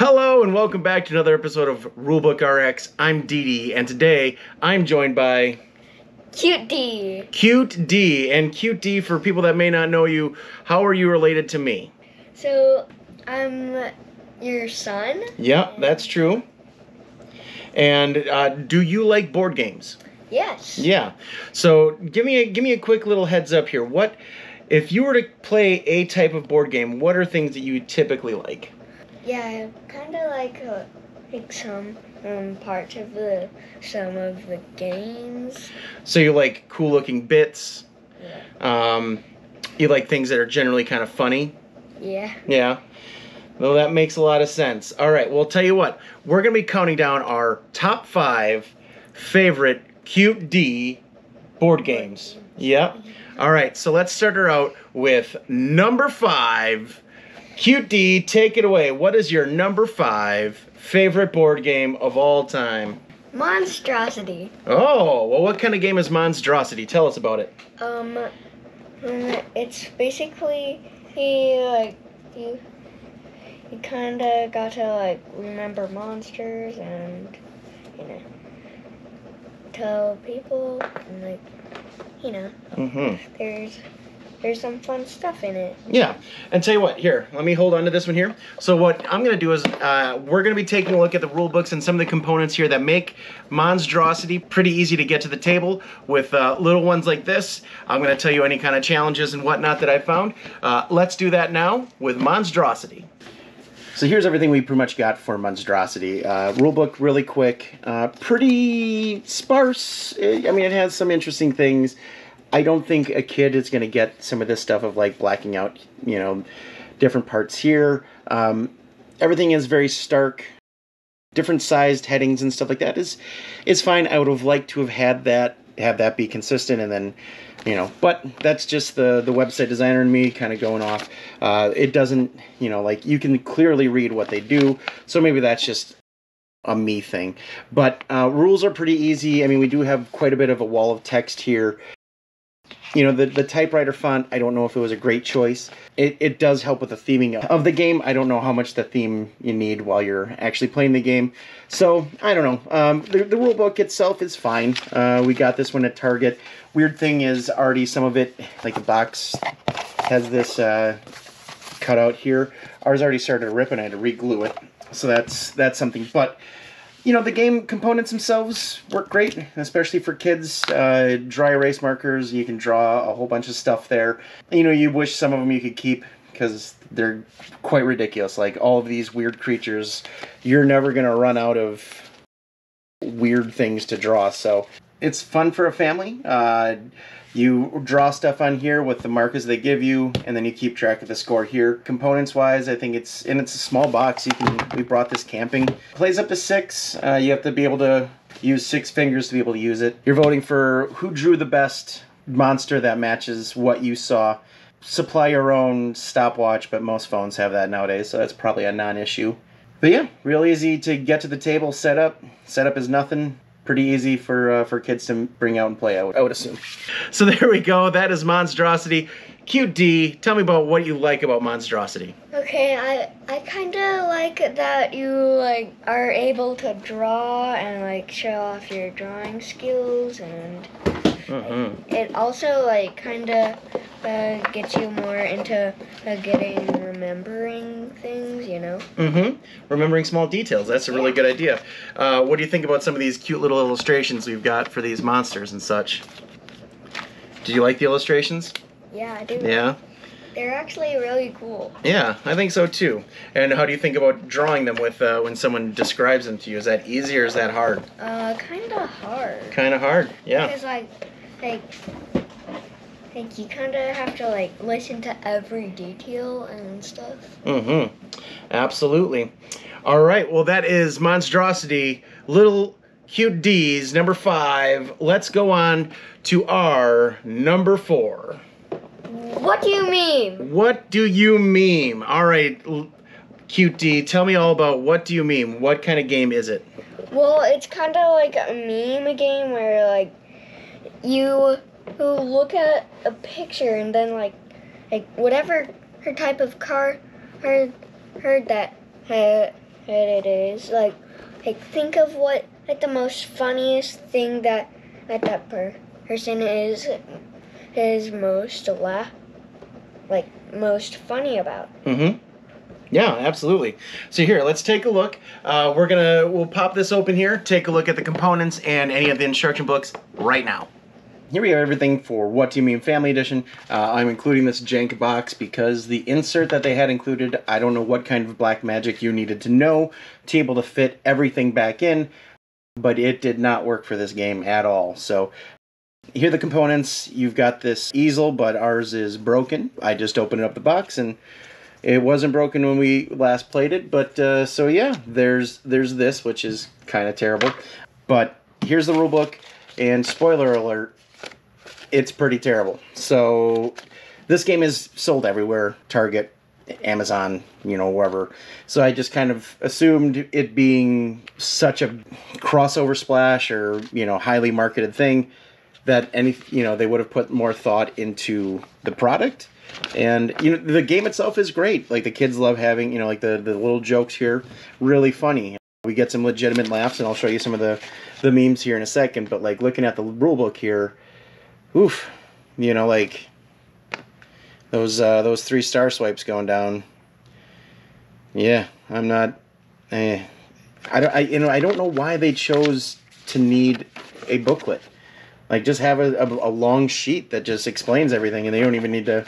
Hello and welcome back to another episode of Rulebook RX. I'm Dee, and today I'm joined by Cute D. Cute D. And Cute D, for people that may not know you, how are you related to me? So, I'm your son. Yep, that's true. And do you like board games? Yes. Yeah. So give me a quick little heads up here. What if you were to play a type of board game? What are things that you typically like? Yeah, I kind of like some parts of some of the games. So you like cool-looking bits. Yeah. You like things that are generally kind of funny. Yeah. Yeah. Well, that makes a lot of sense. All right. Well, tell you what. We're going to be counting down our top 5 favorite Cute D board games. Yep. All right. So let's start her out with number 5. Cute D, take it away. What is your number 5 favorite board game of all time? Monstrosity. Oh, well, what kind of game is Monstrosity? Tell us about it. It's basically you kind of got to remember monsters and tell people and there's some fun stuff in it. Yeah, and tell you what, here, let me hold on to this one here. So what I'm going to do is we're going to be taking a look at the rule books and some of the components here that make Monstrosity pretty easy to get to the table with little ones like this. I'm going to tell you any kind of challenges and whatnot that I found. Let's do that now with Monstrosity. So here's everything we pretty much got for Monstrosity. Rulebook really quick, pretty sparse. I mean, it has some interesting things. I don't think a kid is going to get some of this stuff of like blacking out, different parts here. Everything is very stark. Different sized headings and stuff like that is fine. I would have liked to have that be consistent, and then, but that's just the website designer and me kind of going off. It doesn't, you can clearly read what they do. So maybe that's just a me thing. But rules are pretty easy. I mean, we do have quite a bit of a wall of text here. The typewriter font, I don't know if it was a great choice. It does help with the theming of the game. I don't know how much the theme you need while you're actually playing the game. So, I don't know. The rule book itself is fine. We got this one at Target. Weird thing is already some of it, like the box has this cut out here. Ours already started to rip and I had to re-glue it. So that's something. But the game components themselves work great, especially for kids. Dry erase markers, you can draw a whole bunch of stuff there. You wish some of them you could keep because they're quite ridiculous. Like all of these weird creatures, you're never going to run out of weird things to draw. So it's fun for a family. You draw stuff on here with the markers they give you, and then you keep track of the score here. Components-wise, I think it's a small box. We brought this camping. Plays up to 6. You have to be able to use 6 fingers to be able to use it. You're voting for who drew the best monster that matches what you saw. Supply your own stopwatch, but most phones have that nowadays, so that's probably a non-issue. But yeah, real easy to get to the table. Setup is nothing. Pretty easy for kids to bring out and play, I would assume. So there we go. That is Monstrosity. Cute D, tell me about what you like about Monstrosity. Okay, I kind of like that you are able to draw and show off your drawing skills, and it also kind of gets you more into remembering things, Remembering small details. That's a really good idea. What do you think about some of these cute little illustrations we've got for these monsters and such? Do you like the illustrations? Yeah, I do. Yeah? They're actually really cool. Yeah, I think so too. And how do you think about drawing them with when someone describes them to you? Is that easy or is that hard? Kind of hard. Kind of hard, yeah. Because you kind of have to listen to every detail and stuff. Absolutely. All right, well that is Monstrosity, Little Cute D's, number 5. Let's go on to our number 4. What do you mean? What do you mean? All right, Cute D, tell me all about what do you mean? What kind of game is it? Well, it's kind of like a meme game where you look at a picture and then whatever her type of car her that it is. Like think of what like the most funniest thing that person is most funny about. Mm-hmm. Yeah, absolutely. So here, let's take a look. We'll pop this open here, take a look at the components and any of the instruction books right now. Here we have everything for What Do You Meme Family Edition. I'm including this jank box because the insert that they had included, I don't know what kind of black magic you needed to know to be able to fit everything back in, but it did not work for this game at all. So here are the components. You've got this easel, but ours is broken. I just opened up the box and it wasn't broken when we last played it, but so yeah, there's this, which is kind of terrible. But here's the rule book, and spoiler alert, it's pretty terrible. So this game is sold everywhere, Target, Amazon, you know, wherever. So I just kind of assumed it being such a crossover splash or, you know, highly marketed thing that they would have put more thought into the product. And, you know, the game itself is great. Like, the kids love having, you know, like the little jokes here, really funny. We get some legitimate laughs, and I'll show you some of the memes here in a second. But, like, looking at the rule book here, oof, you know, like, those 3-star swipes going down. Yeah, I'm not, I don't know why they chose to need a booklet. Like, just have a long sheet that just explains everything, and they don't even need to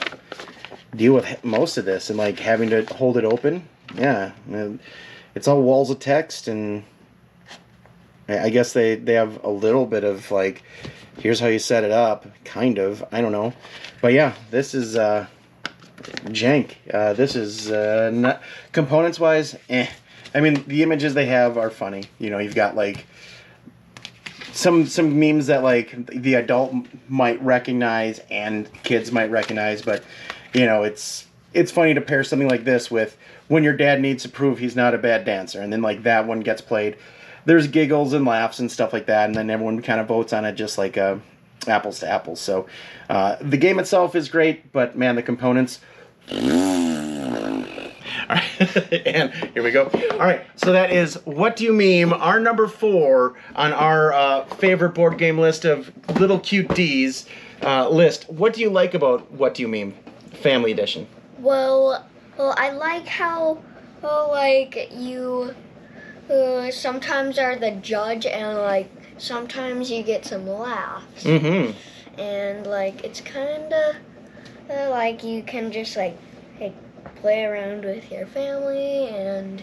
deal with most of this, and, like, having to hold it open. Yeah, it's all walls of text, and I guess they have a little bit of, like, here's how you set it up, kind of. I don't know. But, yeah, this is jank. This is not... Components-wise, I mean, the images they have are funny. You know, you've got, like, some memes that, like, the adult might recognize and kids might recognize, but, you know, it's funny to pair something like this with when your dad needs to prove he's not a bad dancer, and then, like, that one gets played. There's giggles and laughs and stuff like that, and then everyone kind of votes on it just like apples to apples. So the game itself is great, but, man, the components... All right, and here we go. All right, so that is What Do You Meme, our number 4 on our favorite board game list of little cute D's list. What do you like about What Do You Meme Family Edition? Well, I like how, like, you sometimes are the judge, and, like, sometimes you get some laughs. Mm-hmm. And, like, it's kind of like you can just, like, play around with your family, and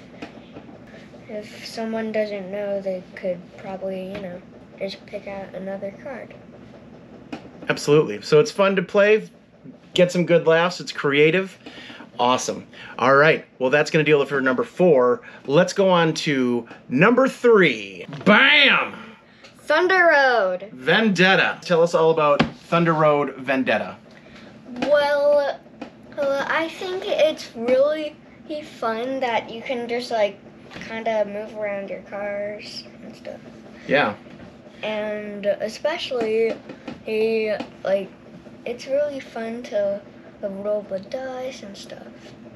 if someone doesn't know, they could probably, you know, just pick out another card. Absolutely. So it's fun to play, get some good laughs, it's creative. Awesome. All right, well, that's going to deal it for number 4. Let's go on to number 3. Bam! Thunder Road. Vendetta. Tell us all about Thunder Road Vendetta. Well, I think it's really fun that you can just, like, kind of move around your cars and stuff. Yeah. And especially, like, it's really fun to roll the dice and stuff.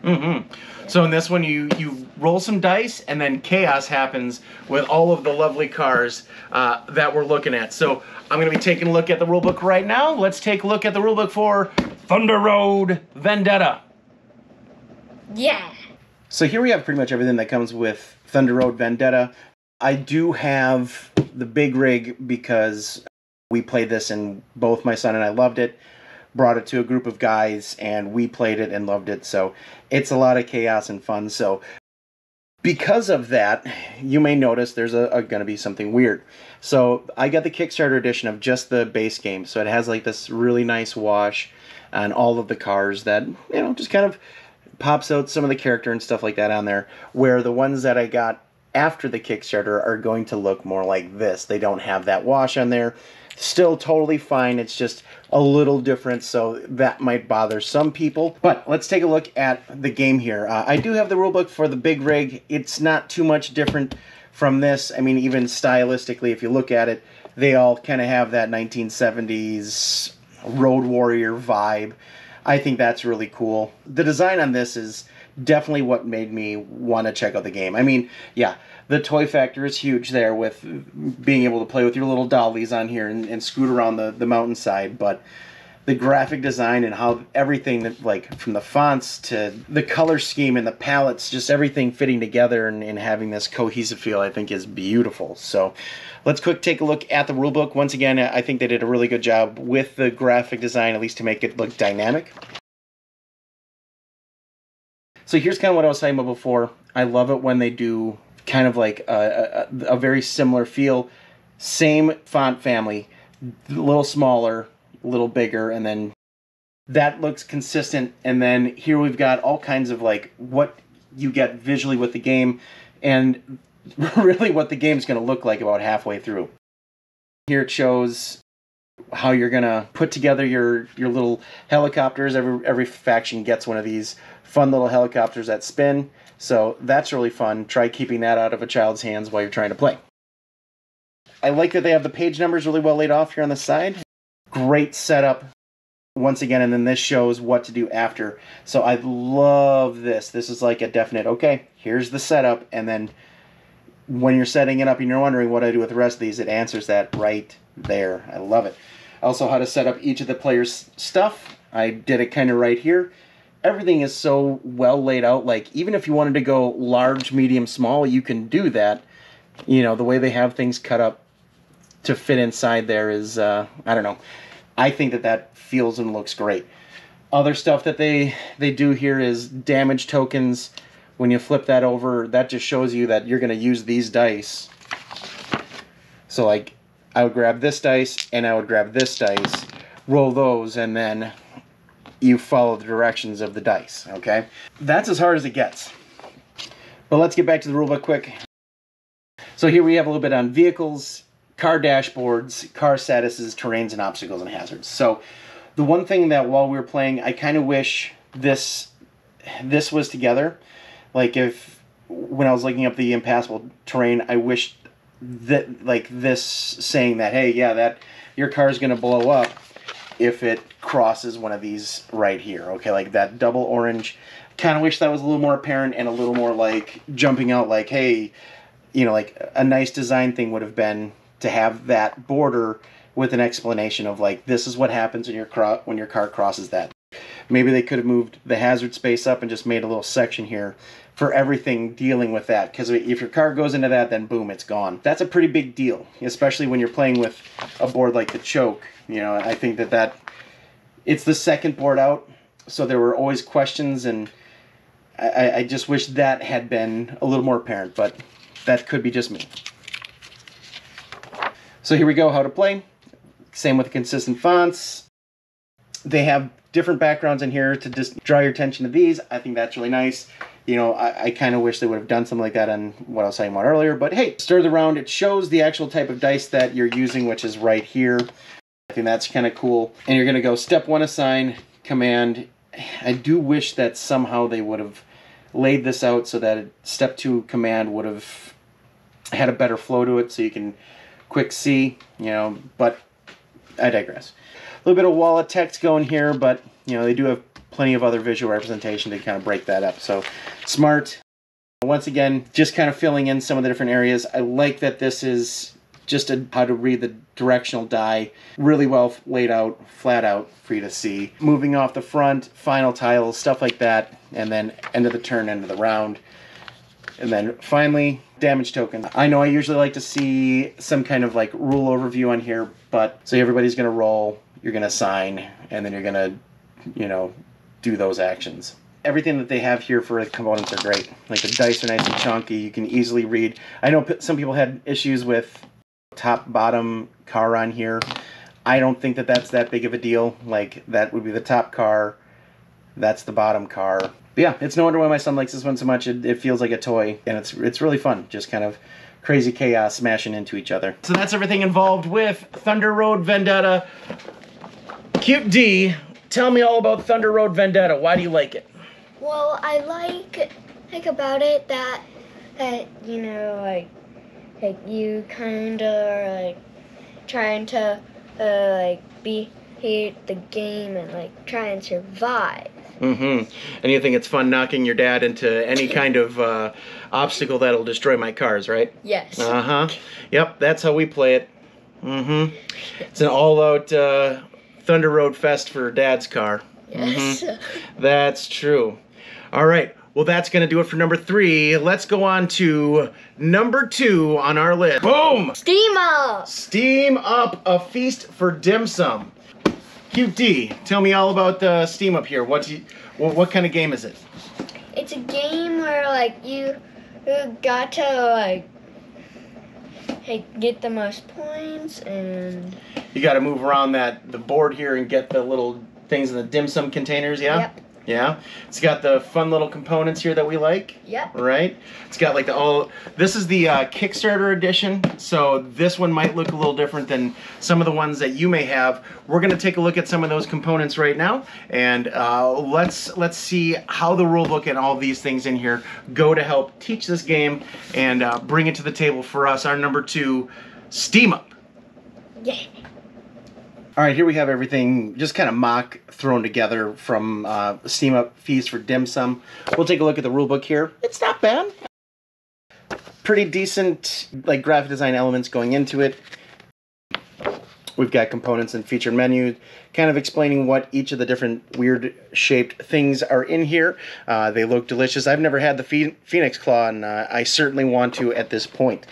Mm-hmm. Yeah. So in this one, you roll some dice, and then chaos happens with all of the lovely cars that we're looking at. So I'm going to be taking a look at the rulebook right now. Let's take a look at the rulebook for Thunder Road Vendetta. Yeah. So here we have pretty much everything that comes with Thunder Road Vendetta. I do have the big rig because we played this and both my son and I loved it. Brought it to a group of guys and we played it and loved it. So it's a lot of chaos and fun. So because of that, you may notice there's going to be something weird. So I got the Kickstarter edition of just the base game. So it has like this really nice wash on all of the cars that, you know, just kind of pops out some of the character and stuff like that on there. Where the ones that I got after the Kickstarter are going to look more like this. They don't have that wash on there. Still totally fine. It's just a little different, so that might bother some people. But let's take a look at the game here. I do have the rulebook for the big rig. It's not too much different from this. I mean, even stylistically, if you look at it, they all kind of have that 1970s Road Warrior vibe. I think that's really cool. The design on this is definitely what made me want to check out the game. I mean, yeah, the toy factor is huge there with being able to play with your little dollies on here and scoot around the mountainside, but the graphic design and how everything that, like, from the fonts to the color scheme and the palettes, just everything fitting together and having this cohesive feel, I think is beautiful. So let's quick take a look at the rulebook. Once again, I think they did a really good job with the graphic design, at least to make it look dynamic. So here's kind of what I was talking about before. I love it when they do kind of like a very similar feel. Same font family, a little smaller, a little bigger, and then that looks consistent. And then here we've got all kinds of like what you get visually with the game and really what the game's going to look like about halfway through. Here it shows how you're going to put together your little helicopters. Every faction gets one of these fun little helicopters that spin. So that's really fun. Try keeping that out of a child's hands while you're trying to play. I like that they have the page numbers really well laid off here on the side. Great setup once again, and then this shows what to do after. So I love this. This is like a definite, okay, here's the setup, and then when you're setting it up and you're wondering what I do with the rest of these, it answers that right there. I love it. Also, how to set up each of the players' stuff. I did it kind of right here. Everything is so well laid out. Like, even if you wanted to go large, medium, small, you can do that. You know, the way they have things cut up to fit inside there is, I don't know. I think that feels and looks great. Other stuff that they do here is damage tokens. When you flip that over, that just shows you that you're going to use these dice. So, like, I would grab this dice, and I would grab this dice, roll those, and then you follow the directions of the dice, okay? That's as hard as it gets. But let's get back to the rulebook quick. So here we have a little bit on vehicles, car dashboards, car statuses, terrains, and obstacles and hazards. So the one thing that while we were playing, I kind of wish this was together. Like, if when I was looking up the impassable terrain, I wish that, like, this saying that, hey, yeah, that your car is going to blow up if it crosses one of these right here. Okay, like that double orange. Kind of wish that was a little more apparent and a little more like jumping out, like, hey, you know, like a nice design thing would have been to have that border with an explanation of, like, this is what happens when your car crosses that. Maybe they could have moved the hazard space up and just made a little section here for everything dealing with that. Because if your car goes into that, then boom, it's gone. That's a pretty big deal, especially when you're playing with a board like the Choke. You know, I think that it's the second board out, so there were always questions, and I just wish that had been a little more apparent, but that could be just me. So here we go, how to play. Same with the consistent fonts. They have different backgrounds in here to just draw your attention to these. I think that's really nice. You know, I kind of wish they would have done something like that on what I was talking about earlier. But hey, stir the round. It shows the actual type of dice that you're using, which is right here. I think that's kind of cool. And you're going to go step 1, assign, command. I do wish that somehow they would have laid this out so that step 2 command would have had a better flow to it so you can quick see, you know, but I digress. A little bit of wall of text going here, but, you know, they do have plenty of other visual representation to kind of break that up. So smart. Once again, just kind of filling in some of the different areas. I like that this is just how to read the directional die. Really well laid out, flat out for you to see. Moving off the front, final tiles, stuff like that. And then end of the turn, end of the round. And then finally, damage token. I know I usually like to see some kind of like rule overview on here, but so everybody's going to roll, you're going to assign, and then you're going to, you know, do those actions. Everything that they have here for the components are great. Like the dice are nice and chunky. You can easily read. I know some people had issues with top bottom car on here. I don't think that that's that big of a deal. Like, that would be the top car, that's the bottom car. But yeah, it's no wonder why my son likes this one so much. It feels like a toy, and it's really fun. Just kind of crazy chaos smashing into each other. So that's everything involved with Thunder Road Vendetta. Cute D, tell me all about Thunder Road Vendetta. Why do you like it? Well, I like about it that you know, like you kind of are like trying to like beat the game and like try and survive. And you think it's fun knocking your dad into any kind of obstacle that'll destroy my cars, right? Yes. Yep, that's how we play it. It's an all-out Thunder Road Fest for Dad's car. Yes. That's true. All right. Well, that's going to do it for number 3. Let's go on to number 2 on our list. Boom! Steam Up! Steam Up, a feast for dim sum. QD, tell me all about Steam Up here. What kind of game is it? It's a game where like you got to like get the most points, and you got to move around the board here and get the little things in the dim sum containers. Yeah. Yep. Yeah, it's got the fun little components here that we like. Yep. Right? It's got like this is the Kickstarter edition, so this one might look a little different than some of the ones that you may have. We're going to take a look at some of those components right now, and let's see how the rulebook and all these things in here go to help teach this game and bring it to the table for us, our number 2, Steam Up. Yeah. All right, here we have everything just kind of mock thrown together from Steam Up Feast for Dim Sum. We'll take a look at the rulebook here. It's not bad. Pretty decent like graphic design elements going into it. We've got components and featured menu, kind of explaining what each of the different weird shaped things are in here. They look delicious. I've never had the Phoenix Claw, and I certainly want to at this point.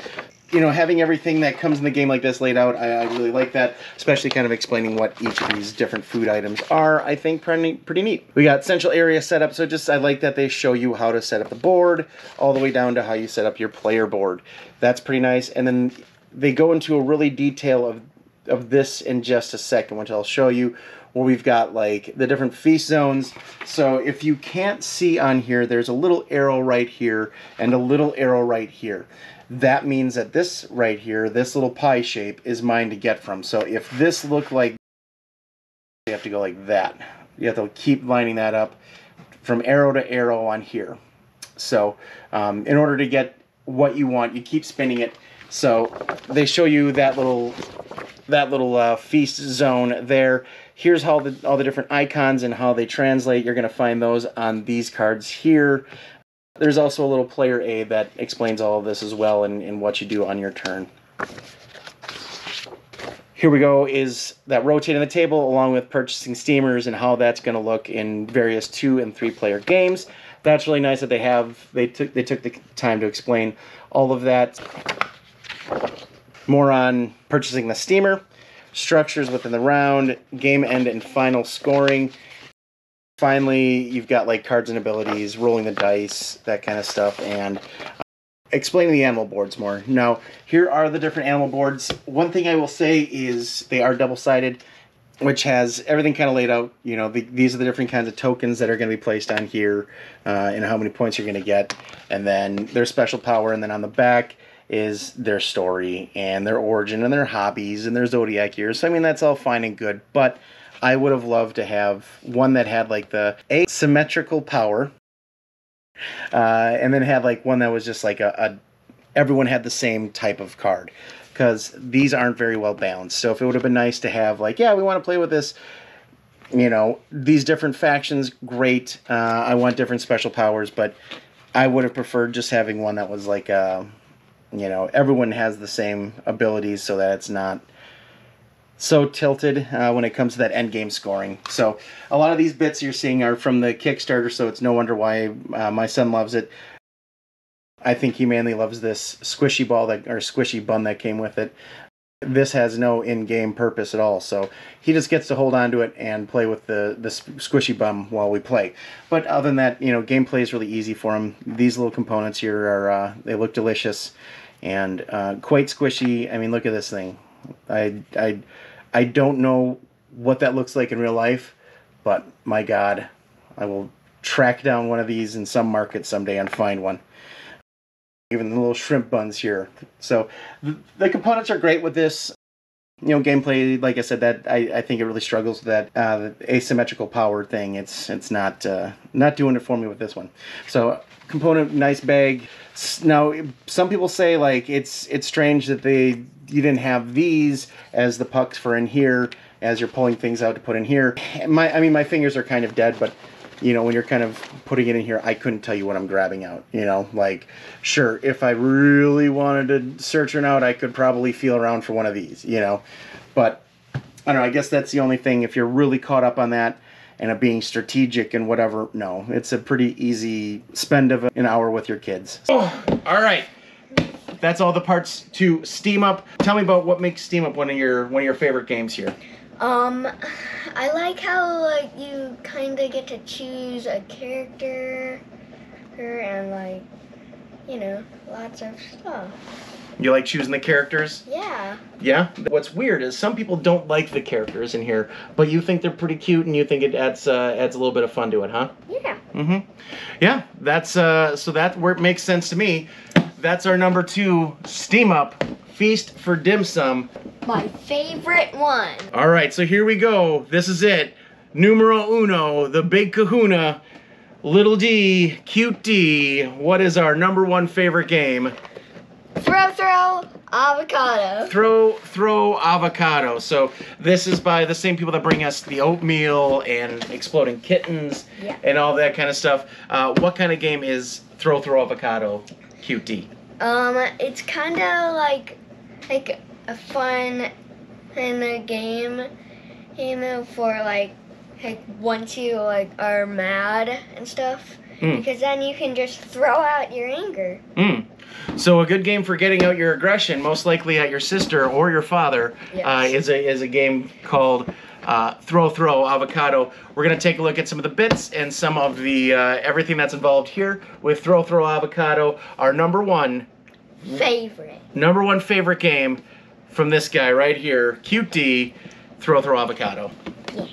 You know, having everything that comes in the game like this laid out, I really like that, especially kind of explaining what each of these different food items are, I think pretty neat. We got central area set up, so I like that they show you how to set up the board, all the way down to how you set up your player board. That's pretty nice, and then they go into a really detail of this in just a second, which I'll show you, where we've got like the different feast zones. So if you can't see on here, there's a little arrow right here and a little arrow right here. That means that this right here, this little pie shape, is mine to get from. So if this looked like, you have to go like that. You have to keep lining that up from arrow to arrow on here. So in order to get what you want, you keep spinning it. So they show you that little feast zone there. Here's how all the different icons and how they translate. You're going to find those on these cards here. There's also a little player aid that explains all of this as well and what you do on your turn. Here we go is that rotating the table along with purchasing steamers and how that's going to look in various 2- and 3-player games. That's really nice that they took the time to explain all of that. More on purchasing the steamer, structures within the round, game end and final scoring. Finally, you've got like cards and abilities, rolling the dice, that kind of stuff, and explaining the animal boards more. Now, here are the different animal boards. One thing I will say is they are double-sided, which has everything kind of laid out. You know, these are the different kinds of tokens that are going to be placed on here and how many points you're going to get, and then their special power, and then on the back is their story and their origin and their hobbies and their zodiac years. So, I mean, that's all fine and good, but I would have loved to have one that had like the asymmetrical power, and then had like one that was just like everyone had the same type of card, because these aren't very well balanced. So if it would have been nice to have like, yeah, we want to play with this, you know, these different factions, great. I want different special powers, but I would have preferred just having one that was like, you know, everyone has the same abilities so that it's not so tilted when it comes to that end game scoring. So a lot of these bits you're seeing are from the Kickstarter, so it's no wonder why my son loves it. I think he mainly loves this squishy ball or squishy bun that came with it. This has no in-game purpose at all, so he just gets to hold on to it and play with the squishy bum while we play. But other than that, you know, gameplay is really easy for him. These little components here are they look delicious and quite squishy. I mean, look at this thing. I don't know what that looks like in real life, but my God, I will track down one of these in some market someday and find one. Even the little shrimp buns here. So the components are great with this. You know, gameplay, like I said, that I think it really struggles with that asymmetrical power thing. It's not doing it for me with this one. So component, nice bag. Now, some people say like it's strange that you didn't have these as the pucks for in here as you're pulling things out to put in here. My fingers are kind of dead, but you know, when you're kind of putting it in here, I couldn't tell you what I'm grabbing out, you know, like, sure, if I really wanted to search one out, I could probably feel around for one of these, you know, but I don't know, I guess that's the only thing. If you're really caught up on that and of being strategic and whatever, no, it's a pretty easy spend of an hour with your kids. Oh, all right. That's all the parts to Steam Up. Tell me about what makes Steam Up one of your favorite games here. I like how like you kind of get to choose a character and like, you know, lots of stuff. You like choosing the characters? Yeah. Yeah? What's weird is some people don't like the characters in here, but you think they're pretty cute and you think it adds a little bit of fun to it, huh? Yeah. Mm-hmm. Yeah, that's, so that where it makes sense to me. That's our number 2, Steam Up, Feast for Dim Sum. My favorite one. All right, so here we go. This is it. Numero uno, the big kahuna, little D, cute D. What is our number 1 favorite game? Throw avocado. Throw avocado. So this is by the same people that bring us the oatmeal and exploding kittens and all that kind of stuff. What kind of game is throw avocado, cute D? It's kind of like a fun kind of game, you know, for like once you like are mad and stuff, because then you can just throw out your anger. So a good game for getting out your aggression, most likely at your sister or your father, is a game called Throw Avocado. We're gonna take a look at some of the bits and some of the everything that's involved here with Throw Avocado. Our number one favorite game from this guy right here, Cute D, Throw Avocado. Yeah.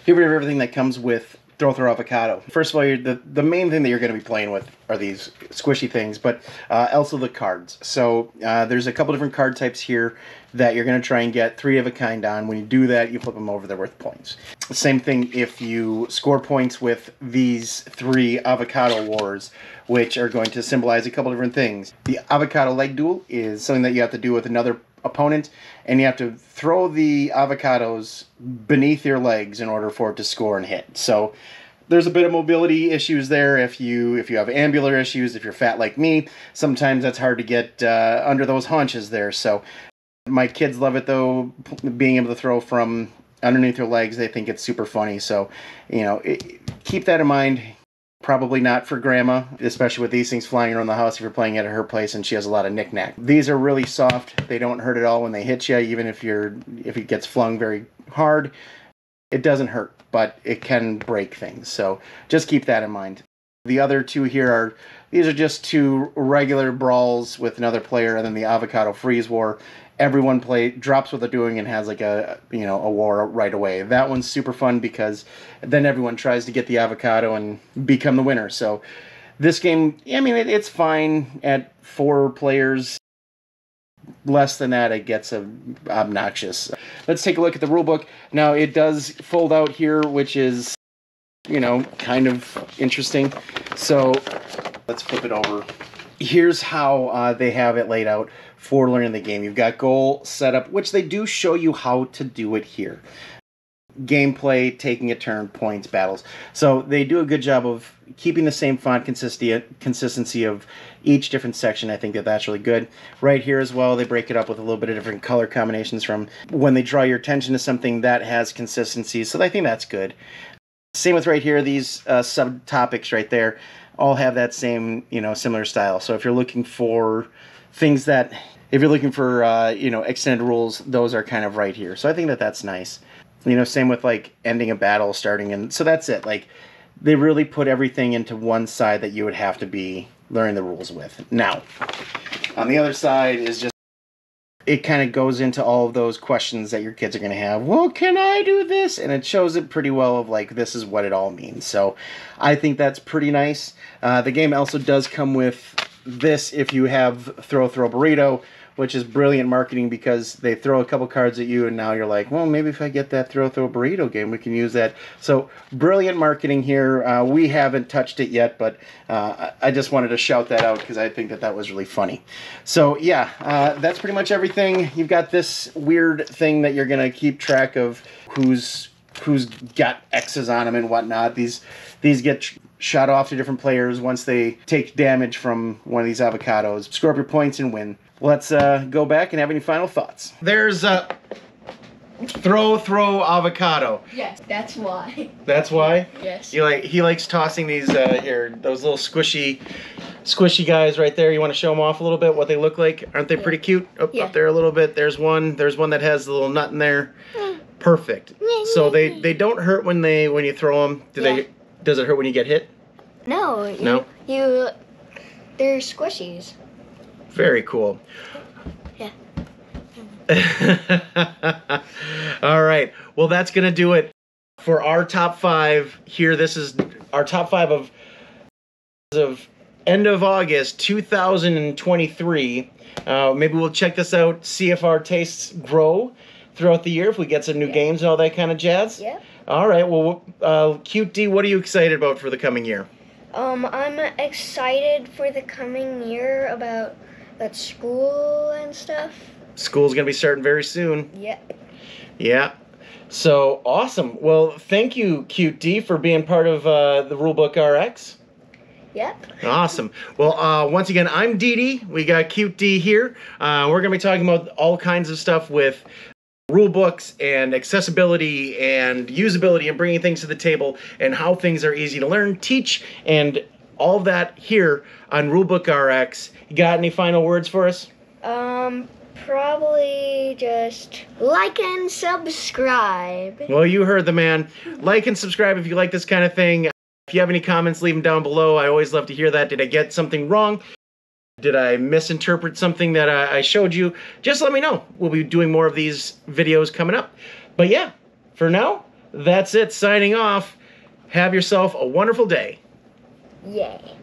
Here we have everything that comes with Throw Avocado. First of all, the main thing that you're going to be playing with are these squishy things, but also the cards. So there's a couple different card types here that you're going to try and get 3 of a kind on. When you do that, you flip them over, they're worth points. Same thing if you score points with these 3 avocado wars, which are going to symbolize a couple different things. The avocado leg duel is something that you have to do with another opponent, and you have to throw the avocados beneath your legs in order for it to score and hit. So there's a bit of mobility issues there. If you have ambular issues, if you're fat like me, sometimes that's hard to get under those haunches there. So my kids love it though, being able to throw from underneath their legs. They think it's super funny. So, you know, keep that in mind. Probably not for grandma, especially with these things flying around the house if you're playing at her place and she has a lot of knick-knack. These are really soft. They don't hurt at all when they hit you, even if it gets flung very hard. It doesn't hurt, but it can break things. So just keep that in mind. The other 2 here these are just 2 regular brawls with another player, and then the avocado freeze war. Everyone drops what they're doing and has like a war right away. That one's super fun because then everyone tries to get the avocado and become the winner. So this game, I mean, it's fine at 4 players. Less than that, it gets obnoxious. Let's take a look at the rule book. Now it does fold out here, which is, you know, kind of interesting. So let's flip it over. Here's how they have it laid out for learning the game. You've got goal, setup, which they do show you how to do it here. Gameplay, taking a turn, points, battles. So they do a good job of keeping the same font consistency of each different section. I think that's really good. Right here as well, they break it up with a little bit of different color combinations from when they draw your attention to something that has consistency. So I think that's good. Same with right here, these subtopics right there all have that same, you know, similar style. So if you're looking for things that, if you're looking for, you know, extended rules, those are kind of right here. So I think that's nice. You know, same with like ending a battle, starting, and so that's it. Like they really put everything into one side that you would have to be learning the rules with. Now, on the other side is just, it kind of goes into all of those questions that your kids are going to have. Well, can I do this? And it shows it pretty well of like, this is what it all means. So I think that's pretty nice. The game also does come with this if you have Throw Burrito, which is brilliant marketing because they throw a couple cards at you and now you're like, well, maybe if I get that Throw Burrito game, we can use that. So brilliant marketing here. We haven't touched it yet, but I just wanted to shout that out because I think that was really funny. So yeah, that's pretty much everything. You've got this weird thing that you're going to keep track of who's who's got X's on them and whatnot. These get shot off to different players once they take damage from one of these avocados. Score up your points and win. Let's go back and have any final thoughts. There's throw avocado. Yes, that's why. That's why? Yes. He likes tossing these those little squishy guys right there. You want to show them off a little bit what they look like? Aren't they pretty cute? Up there a little bit. There's one that has the little nut in there. Perfect. So they don't hurt when you throw them. Does it hurt when you get hit? No. They're squishies. Very cool. Yeah. All right. Well, that's going to do it for our top 5 here. This is our top 5 of end of August 2023. Maybe we'll check this out, see if our tastes grow throughout the year, if we get some new games and all that kind of jazz. Yeah. All right. Well, Cute D, what are you excited about for the coming year? I'm excited for the coming year about school and stuff. School's going to be starting very soon. Yep. Yeah. So, awesome. Well, thank you, Cute D, for being part of the Rulebook RX. Yep. Awesome. Well, once again, I'm Dee Dee. We got Cute D here. We're going to be talking about all kinds of stuff with rule books and accessibility and usability and bringing things to the table and how things are easy to learn, teach, and all of that here on Rulebook RX. You got any final words for us? Probably just like and subscribe. Well, you heard the man. Like and subscribe if you like this kind of thing. If you have any comments, leave them down below. I always love to hear that. Did I get something wrong? Did I misinterpret something that I showed you? Just let me know. We'll be doing more of these videos coming up. But yeah, for now, that's it. Signing off. Have yourself a wonderful day. Yay.